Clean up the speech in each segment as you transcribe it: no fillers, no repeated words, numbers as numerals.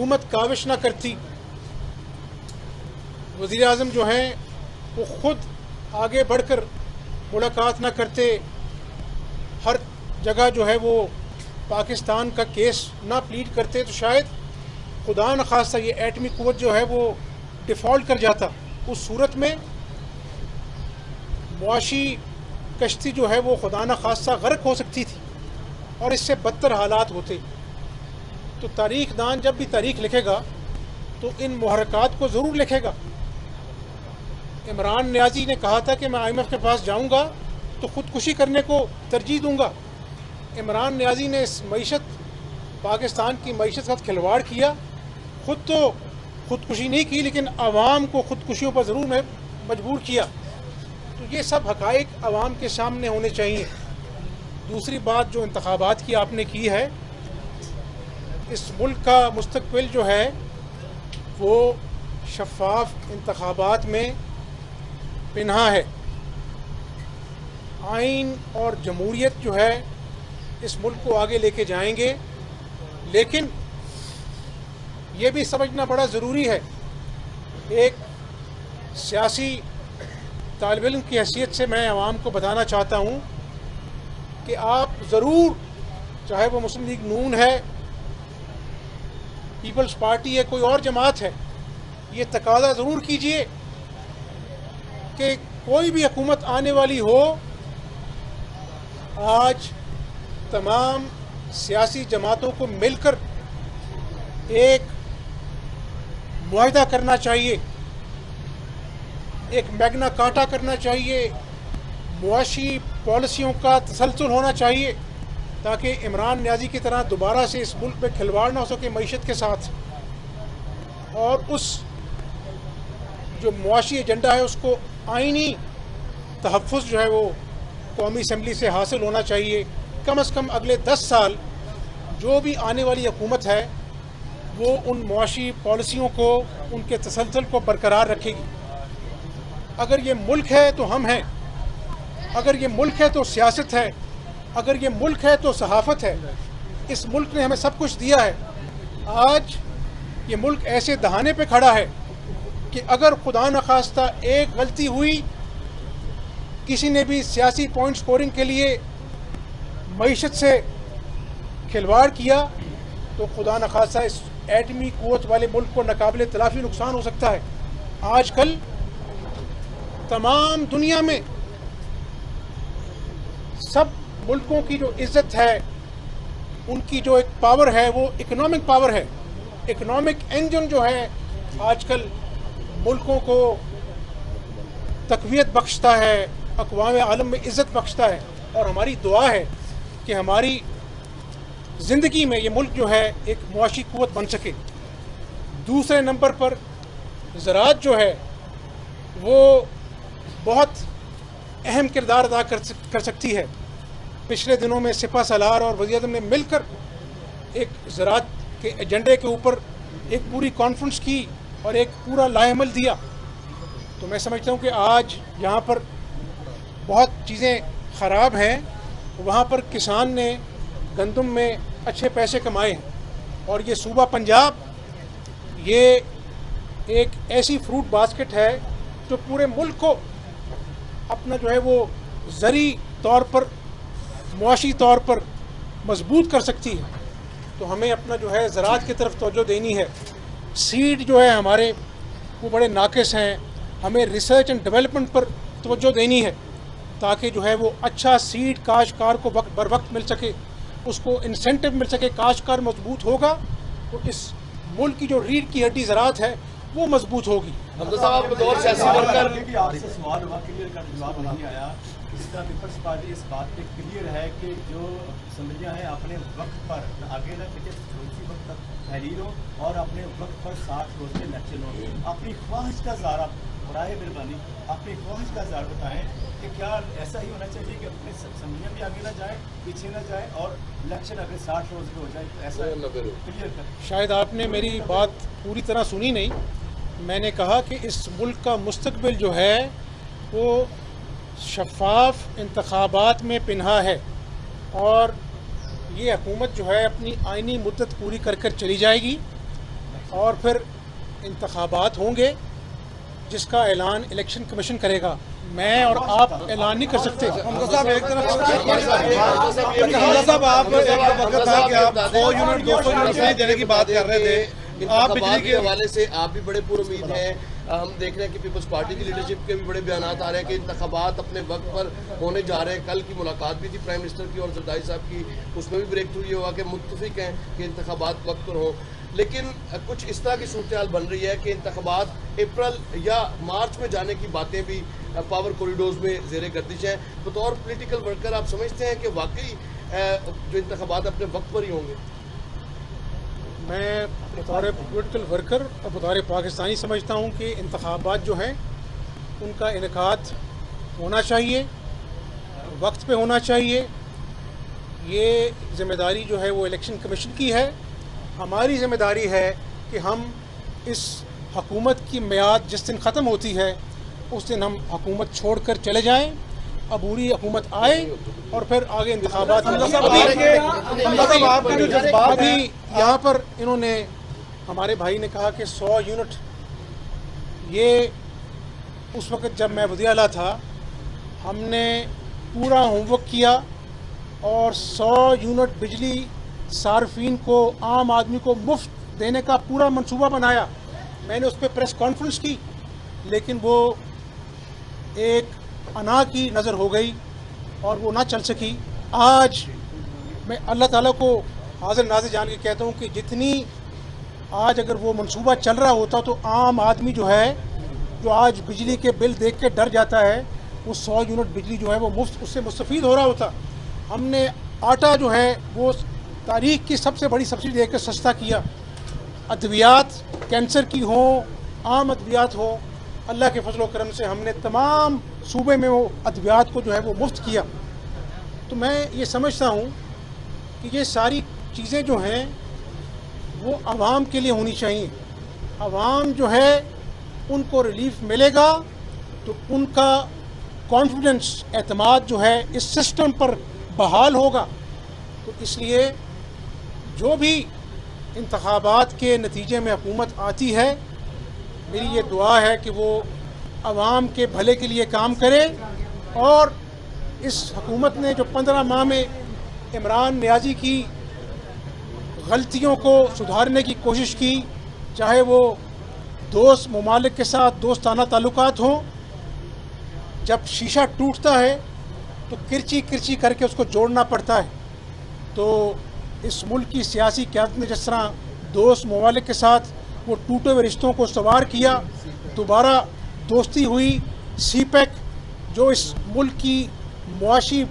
حکومت کاوش نہ کرتی، وزیر اعظم جو ہیں وہ خود آگے بڑھ کر ملاقات نہ کرتے، ہر جگہ جو ہے وہ پاکستان کا کیس نہ پلیڈ کرتے، تو شاید خدا نخواستہ یہ ایٹمی قوت جو ہے وہ ڈیفالٹ کر جاتا۔ اس صورت میں معاشی کشتی جو ہے وہ خدا نخواستہ غرق ہو سکتی تھی اور اس سے بدتر حالات ہوتے۔ تو تاریخ دان جب بھی تاریخ لکھے گا تو ان محرکات کو ضرور لکھے گا۔ عمران نیازی نے کہا تھا کہ میں IMF کے پاس جاؤں گا تو خودکشی کرنے کو ترجیح دوں گا۔ عمران نیازی نے اس معیشت، پاکستان کی معیشت کے ساتھ کھلواڑ کیا، خود تو خودکشی نہیں کی لیکن عوام کو خودکشیوں پر ضرور مجبور کیا۔ تو یہ سب حقائق عوام کے سامنے ہونے چاہیے۔ دوسری بات جو انتخابات کی آپ نے کی ہے، اس ملک کا مستقبل جو ہے وہ شفاف انتخابات میں پنہا ہے۔ آئین اور جمہوریت جو ہے اس ملک کو آگے لے کے جائیں گے، لیکن یہ بھی سمجھنا بڑا ضروری ہے، ایک سیاسی طالب علم کی حیثیت سے میں عوام کو بتانا چاہتا ہوں کہ آپ ضرور، چاہے وہ مسلم لیگ نون ہے، پیپلز پارٹی ہے، کوئی اور جماعت ہے، یہ تقاضا ضرور کیجئے کہ کوئی بھی حکومت آنے والی ہو، آج تمام سیاسی جماعتوں کو مل کر ایک معاہدہ کرنا چاہیے، ایک میگنا کارٹا کرنا چاہیے، معاشی پالیسیوں کا تسلسل ہونا چاہیے تاکہ عمران نیازی کی طرح دوبارہ سے اس ملک میں کھلواڑ نہ ہو سکے معیشت کے ساتھ، اور اس جو معاشی ایجنڈا ہے اس کو آئینی تحفظ جو ہے وہ قومی اسمبلی سے حاصل ہونا چاہیے۔ کم از کم اگلے 10 سال جو بھی آنے والی حکومت ہے وہ ان معاشی پالیسیوں کو، ان کے تسلسل کو برقرار رکھے گی۔ اگر یہ ملک ہے تو ہم ہیں، اگر یہ ملک ہے تو سیاست ہے، اگر یہ ملک ہے تو صحافت ہے۔ اس ملک نے ہمیں سب کچھ دیا ہے۔ آج یہ ملک ایسے دہانے پہ کھڑا ہے کہ اگر خدا نخواستہ ایک غلطی ہوئی، کسی نے بھی سیاسی پوائنٹ سکورنگ کے لیے معیشت سے کھلواڑ کیا تو خدا نخواستہ اس ایٹمی قوت والے ملک کو ناقابل تلافی نقصان ہو سکتا ہے۔ آج کل تمام دنیا میں سب ملکوں کی جو عزت ہے، ان کی جو ایک پاور ہے وہ اکنامک پاور ہے۔ اکنامک انجن جو ہے آج کل ملکوں کو تقویت بخشتا ہے، اقوام عالم میں عزت بخشتا ہے، اور ہماری دعا ہے کہ ہماری زندگی میں یہ ملک جو ہے ایک معاشی قوت بن سکے۔ دوسرے نمبر پر زراعت جو ہے وہ بہت اہم کردار ادا کر سکتی ہے۔ پچھلے دنوں میں سپہ سالار اور وزیر اعظم نے مل کر ایک زراعت کے ایجنڈے کے اوپر ایک پوری کانفرنس کی اور ایک پورا لائحہ عمل دیا۔ تو میں سمجھتا ہوں کہ آج یہاں پر بہت چیزیں خراب ہیں، وہاں پر کسان نے گندم میں اچھے پیسے کمائے ہیں، اور یہ صوبہ پنجاب یہ ایک ایسی فروٹ باسکٹ ہے جو پورے ملک کو اپنا جو ہے وہ زرعی طور پر، معاشی طور پر مضبوط کر سکتی ہے۔ تو ہمیں اپنا جو ہے زراعت کی طرف توجہ دینی ہے۔ سیڈ جو ہے ہمارے وہ بڑے ناقص ہیں، ہمیں ریسرچ اینڈ ڈیولپمنٹ پر توجہ دینی ہے تاکہ جو ہے وہ اچھا سیڈ کاشتکار کو بر وقت مل سکے، اس کو انسینٹو مل سکے۔ کاشتکار مضبوط ہوگا تو اس ملک کی جو ریڑھ کی ہڈی زراعت ہے وہ مضبوط ہوگی۔ صاحب بطور سیاسی ورکر آپ سے سوال ہوا، کلیئر کا جواب نہیں آیا۔ اس کا پیپلز پارٹی اس بات پہ کلیئر ہے کہ جو اسمبلیاں ہیں اپنے وقت پر آگے نہ کہ اسی وقت تک تحریر ہو اور اپنے وقت پر 60 روز کے الیکشن ہو۔ اپنی خواہش کا اظہار، برائے مہربانی اپنی خواہش کا اظہار بتائیں کہ کیا ایسا ہی ہونا چاہیے کہ اپنے اسمبلیاں بھی آگے نہ جائیں، پیچھے نہ جائیں، اور الیکشن اگر 60 روز پہ ہو جائے تو ایسا کلیئر کریں۔ شاید آپ نے میری بات پوری طرح سنی نہیں۔ میں نے کہا کہ اس ملک کا مستقبل جو ہے وہ شفاف انتخابات میں پنہا ہے، اور یہ حکومت جو ہے اپنی آئینی مدت پوری کر کر چلی جائے گی۔ اور پھر انتخابات ہوں گے جس کا اعلان الیکشن کمیشن کرے گا. میں اور آپ اعلان نہیں کر سکتے. حمزہ صاحب ایک طرف حمزہ صاحب آپ ایک وقت تھا کہ آپ 100 یونٹ 200 یونٹ فری دینے کی بات کر رہے تھے. آپ بجلی کے حوالے سے آپ بھی بڑے پر امید ہیں. ہم دیکھ رہے ہیں کہ پیپلز پارٹی کی لیڈرشپ کے بھی بڑے بیانات آ رہے ہیں کہ انتخابات اپنے وقت پر ہونے جا رہے ہیں. کل کی ملاقات بھی تھی پرائم منسٹر کی اور زرداری صاحب کی, اس میں بھی بریک تھرو یہ ہوا کہ متفق ہیں کہ انتخابات وقت پر ہوں. لیکن کچھ اس طرح کی صورتحال بن رہی ہے کہ انتخابات اپریل یا مارچ میں جانے کی باتیں بھی پاور کوریڈورز میں زیر گردش ہیں. بطور پولیٹیکل ورکر آپ سمجھتے ہیں کہ واقعی جو انتخابات اپنے وقت پر ہی ہوں گے؟ میں بطور پولیٹیکل ورکر اور بطور پاکستانی سمجھتا ہوں کہ انتخابات جو ہیں ان کا انعقاد ہونا چاہیے, وقت پہ ہونا چاہیے. یہ ذمہ داری جو ہے وہ الیکشن کمیشن کی ہے. ہماری ذمہ داری ہے کہ ہم اس حکومت کی میعاد جس دن ختم ہوتی ہے اس دن ہم حکومت چھوڑ کر چلے جائیں, عبوری حکومت آئے اور پھر آگے انتخابات. ابھی یہاں پر انہوں نے, ہمارے بھائی نے کہا کہ 100 یونٹ, یہ اس وقت جب میں وزیر اعلیٰ تھا ہم نے پورا ہوم ورک کیا اور 100 یونٹ بجلی صارفین کو, عام آدمی کو مفت دینے کا پورا منصوبہ بنایا. میں نے اس پہ پریس کانفرنس کی لیکن وہ ایک انا کی نظر ہو گئی اور وہ نہ چل سکی. آج میں اللہ تعالیٰ کو حاضر ناظر جان کے کہتا ہوں کہ جتنی آج اگر وہ منصوبہ چل رہا ہوتا تو عام آدمی جو ہے, جو آج بجلی کے بل دیکھ کے ڈر جاتا ہے, وہ 100 یونٹ بجلی جو ہے وہ مفت اس سے مستفید ہو رہا ہوتا. ہم نے آٹا جو ہے وہ تاریخ کی سب سے بڑی سبسڈی دے کر سستا کیا. ادویات کینسر کی ہوں, عام ادویات ہوں, اللہ کے فضل و کرم سے ہم نے تمام صوبے میں وہ ادویات کو جو ہے وہ مفت کیا. تو میں یہ سمجھتا ہوں کہ یہ ساری چیزیں جو ہیں وہ عوام کے لیے ہونی چاہیے. عوام جو ہے ان کو ریلیف ملے گا تو ان کا کانفیڈنس, اعتماد جو ہے اس سسٹم پر بحال ہوگا. تو اس لیے جو بھی انتخابات کے نتیجے میں حکومت آتی ہے, میری یہ دعا ہے کہ وہ عوام کے بھلے کے لیے کام کرے. اور اس حکومت نے جو 15 ماہ میں عمران نیازی کی غلطیوں کو سدھارنے کی کوشش کی, چاہے وہ دوست ممالک کے ساتھ دوستانہ تعلقات ہوں, جب شیشہ ٹوٹتا ہے تو کرچی کرچی کر کے اس کو جوڑنا پڑتا ہے. تو اس ملک کی سیاسی قیادت نے جس طرح دوست ممالک کے ساتھ وہ ٹوٹے ہوئے رشتوں کو استوار کیا, دوبارہ دوستی ہوئی. سی پیک جو اس ملک کی معاشی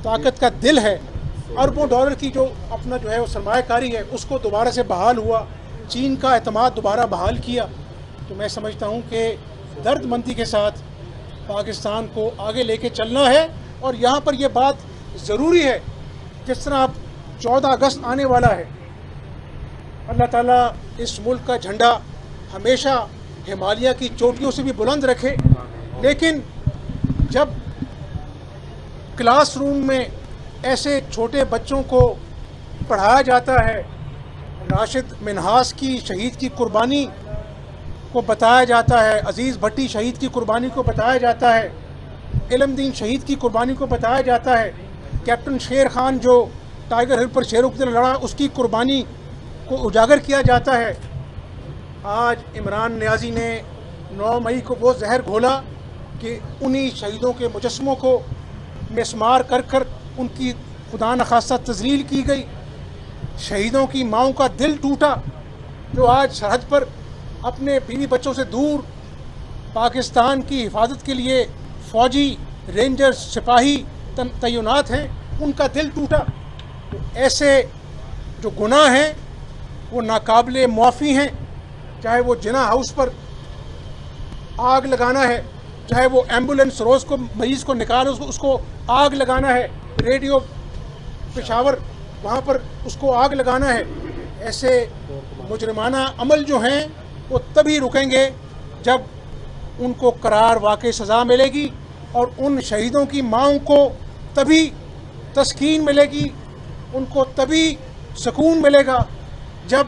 طاقت کا دل ہے, اربوں ڈالر کی جو اپنا جو ہے وہ سرمایہ کاری ہے, اس کو دوبارہ سے بحال ہوا. چین کا اعتماد دوبارہ بحال کیا. تو میں سمجھتا ہوں کہ درد مندی کے ساتھ پاکستان کو آگے لے کے چلنا ہے. اور یہاں پر یہ بات ضروری ہے, جس طرح اب 14 اگست آنے والا ہے, اللہ تعالیٰ اس ملک کا جھنڈا ہمیشہ ہمالیہ کی چوٹیوں سے بھی بلند رکھے. لیکن جب کلاس روم میں ایسے چھوٹے بچوں کو پڑھایا جاتا ہے, راشد منہاس کی شہید کی قربانی کو بتایا جاتا ہے, عزیز بھٹی شہید کی قربانی کو بتایا جاتا ہے, علم دین شہید کی قربانی کو بتایا جاتا ہے, کیپٹن شیر خان جو ٹائیگر ہل پر شیروں کی طرح لڑا اس کی قربانی کو اجاگر کیا جاتا ہے. آج عمران نیازی نے 9 مئی کو وہ زہر گھولا کہ انہی شہیدوں کے مجسموں کو مسمار کر کر ان کی خدا نخواستہ تذلیل کی گئی. شہیدوں کی ماؤں کا دل ٹوٹا جو آج سرحد پر اپنے بیوی بچوں سے دور پاکستان کی حفاظت کے لیے فوجی, رینجر, سپاہی تعینات ہیں, ان کا دل ٹوٹا. تو ایسے جو گناہ ہیں وہ ناقابل معافی ہیں, چاہے وہ جناح ہاؤس پر آگ لگانا ہے, چاہے وہ ایمبولینس روز کو مریض کو نکال اس کو آگ لگانا ہے, ریڈیو پشاور وہاں پر اس کو آگ لگانا ہے. ایسے مجرمانہ عمل جو ہیں وہ تبھی رکیں گے جب ان کو قرار واقعی سزا ملے گی, اور ان شہیدوں کی ماؤں کو تبھی تسکین ملے گی, ان کو تبھی سکون ملے گا جب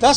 10